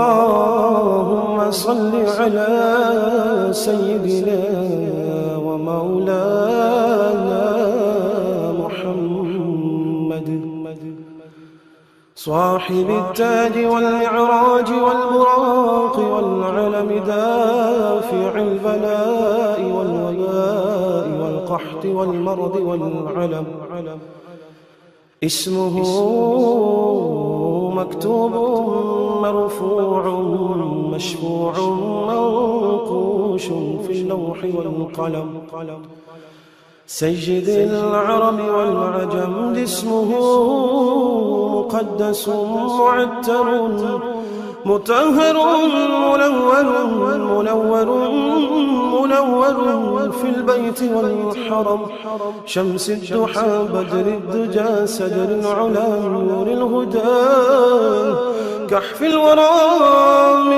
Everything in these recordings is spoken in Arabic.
اللهم صل على سيدنا ومولانا محمد صاحب التاج والمعراج والبراق والعلم دافع البلاء والوباء والقحط والمرض والعلم اسمه مكتوب مرفوع مشفوع منقوش في اللوح والقلم سيد العرب والعجم اسمه مقدس معتر مطهر منور في البيت والحرم شمس الضحى بدر الدجى سدر العلا نور الهدى كحف الورى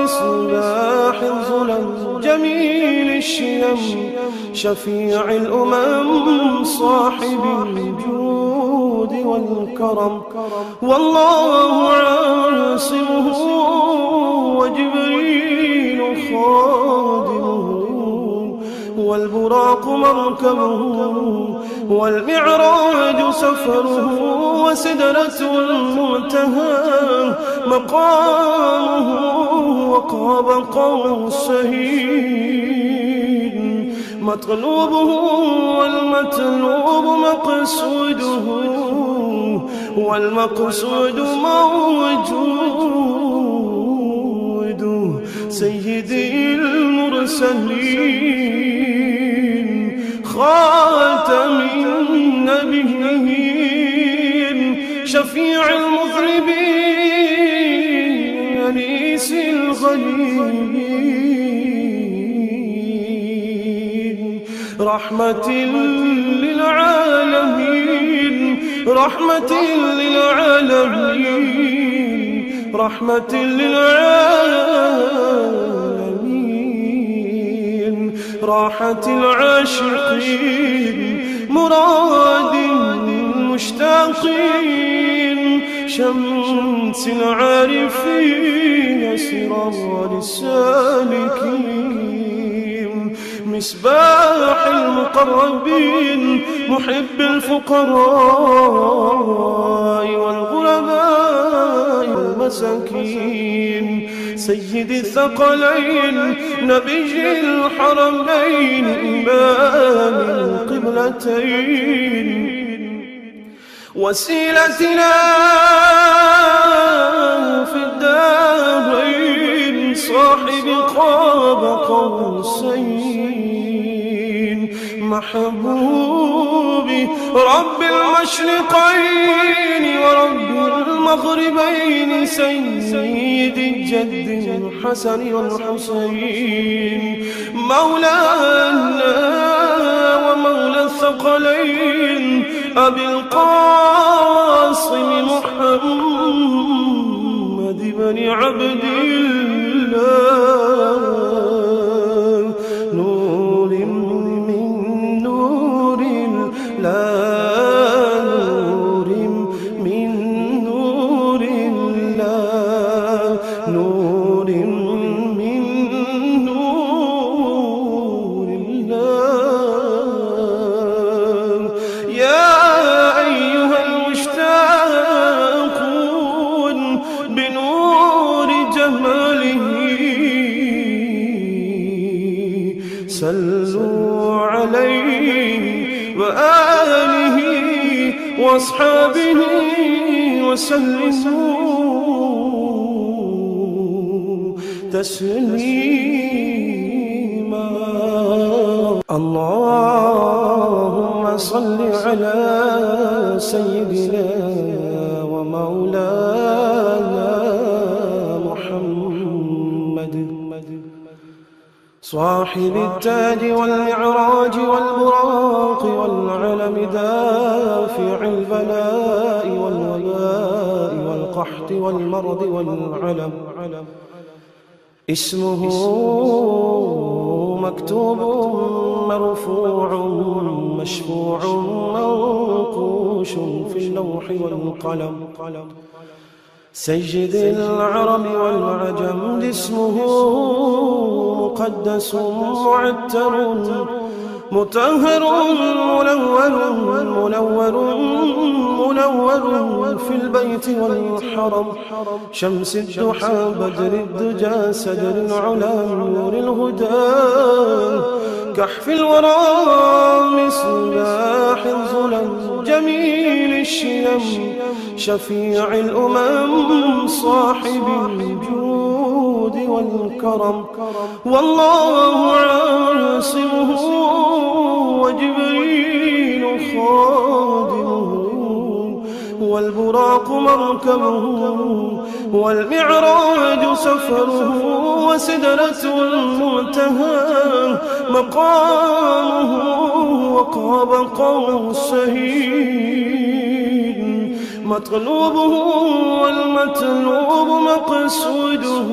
مصباح الظلم جميل الشيم شفيع الأمم صاحب الجود والكرم والله عاصمه وجبريل خادمه والبراق مركبه والمعراج سفره وسدرة المنتهى مقامه وقاب قوسين مطلوبه والمطلوب مقصوده والمقصود موجود سيدي المرسلين خاتم النبيين شفيع المذنبين أنيس الغليل رحمة للعالمين رحمة للعالمين رحمة للعالمين راحة العاشقين مراد المشتاقين شمس العارفين سراج السالكين مصباح المقربين محب الفقراء والغرباء والمساكين سيد الثقلين نبي الحرمين إمام القبلتين وسيلتنا في الدارين صاحب قاب قوسين محبوبي رب المشرقين ورب المغربين سيد الجد الحسن والحسين مولانا ومولى الثقلين أبي القاسم محمد بن عبد الله نور من نور الله نور من نور الله نور من نور الله يا أيها المشتاقون بنور جماله صلوا عليه وآله وأصحابه وسلموا تسليما اللهم صل على سيدنا ومولانا محمد صاحب التاج والمعراج والبراق والعلم دافع البلاء والوباء والقحط والمرض والعلم اسمه مكتوب مرفوع مشفوع منقوش في اللوح والقلم سيد العرب والعجم اسمه مقدس معتر مطهر منور في البيت والحرم شمس الضحى بدر الدجى سدر العلا نور الهدى كحف الورى مصباح الظلم جميل الشيم شفيع الأمم صاحب الجود والكرم والله عاصمه وجبريل خادمه والبراق مركبه والمعراج سفره وسدرة المنتهى مقامه وقاب قوسين مطلوبه والمطلوب مقصوده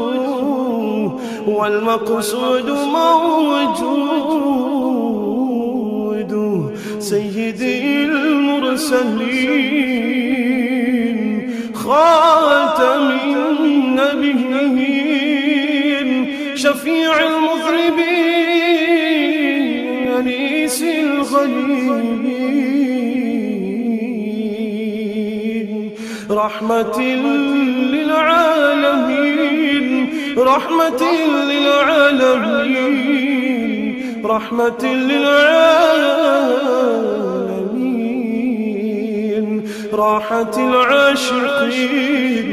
والمقصود موجود سيدي المرسلين خاتم النبيين شفيع المذنبين أنيس الغريبين رحمة للعالمين رحمة للعالمين رحمة للعالمين راحة العاشقين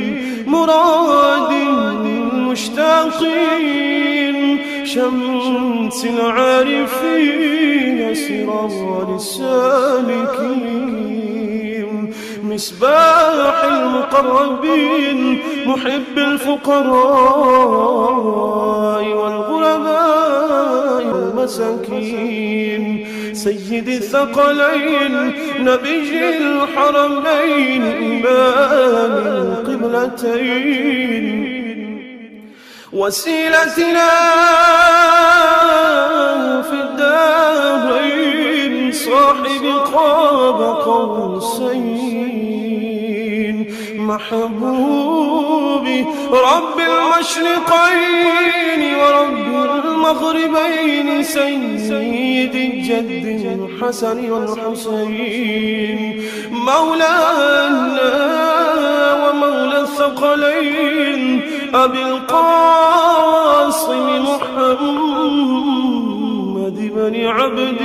مراد المشتاقين شمس العارفين سرار السالكين مصباح المقربين محب الفقراء والغرباء والمساكين سيد الثقلين نبي الحرمين إمام القبلتين وسيلتنا في الدارين صاحب قاب قوسين محبوبي رب المشرقين ورب المغربين سيد الجد الحسن والحسين مولانا ومولى الثقلين أبي القاسم محمد بن عبد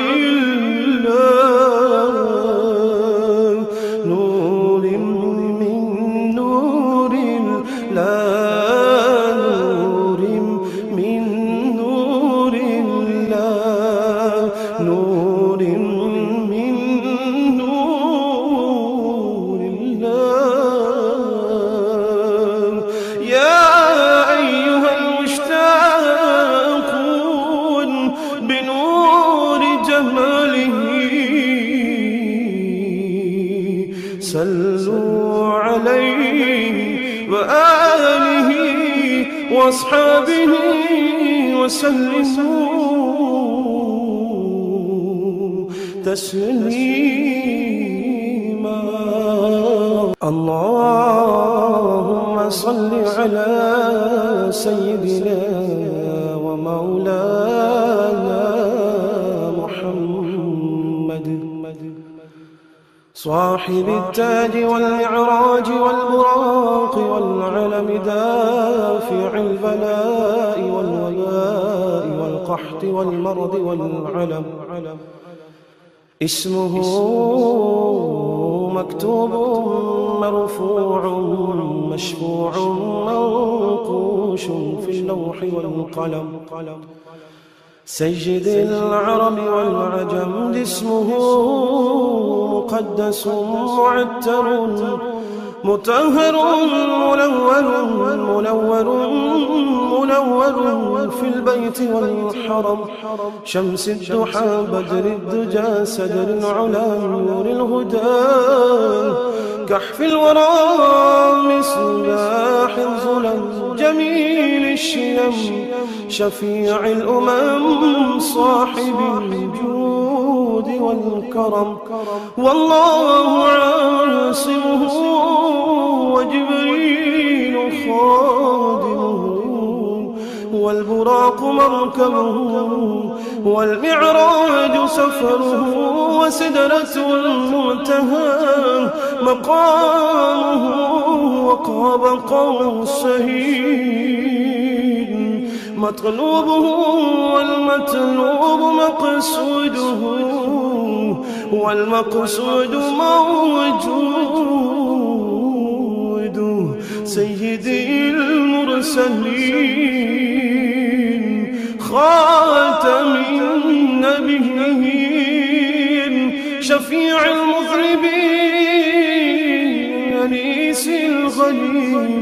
الله نور من نور الله نور من نور الله نور من نور الله يا أيها المشتاقون بنور جماله صلوا عليه وآله وأصحابه وسلموا تسليما اللهم صل على سيدنا ومولانا محمد صاحب التاج والمعراج والبراق والعلم دافع البلاء والوباء والقحط والمرض والعلم اسمه مكتوب مرفوع مشفوع منقوش في اللوح والقلم سيد العرب والعجم اسمه مقدس معتر مطهر منور في البيت والحرم شمس الضحى بدر الدجى سدر العلا نور الهدى كحف الورى مصباح الظلم جميل الشيم شفيع الأمم صاحب الجود والكرم والله عاصمه وجبريل خادمه، والبراق مركبه، والمعراج سفره، وسدرة المنتهى مقامه، وقاب قوسين مطلوبه، والمطلوب مقصوده، والمقصود موجود. سيدي المرسلين خاتم النبيين شفيع المذنبين أنيس الغليل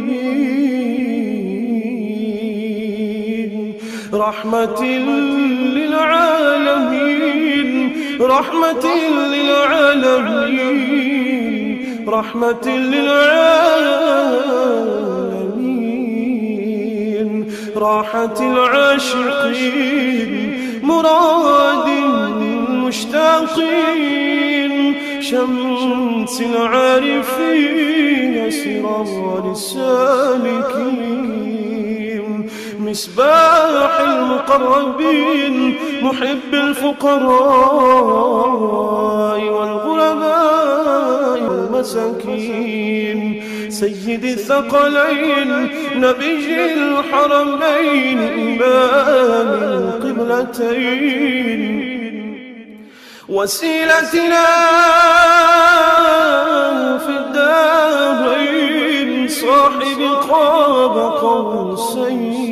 رحمة للعالمين رحمة للعالمين رحمة للعالمين راحة العاشقين مراد المشتاقين شمس العارفين سراج السالكين مصباح المقربين محب الفقراء والغرباء والمساكين سيد الثقلين نبي الحرمين إمام القبلتين وسيلتنا في الدارين صاحب قاب قوسين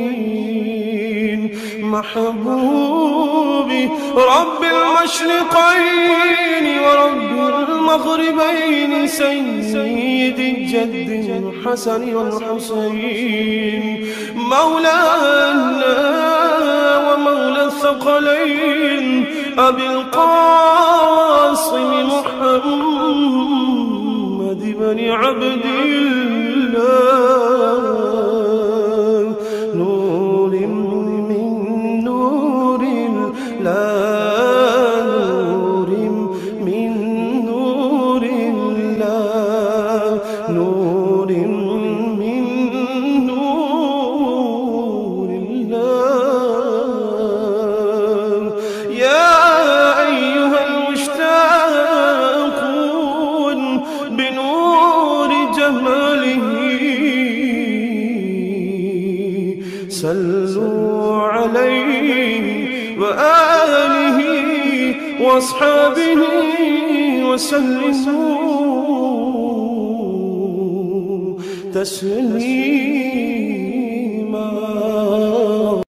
محبوبي رب المشرقين ورب المغربين سيد الجد الحسن والحسين مولانا ومولى الثقلين أبي القاسم محمد بن عبد الله نور من نور الله نور من نور الله نور من نور الله يا أيها المشتاقون بنور جماله صلوا عليه وآله وأصحابه وسلموا تسليما.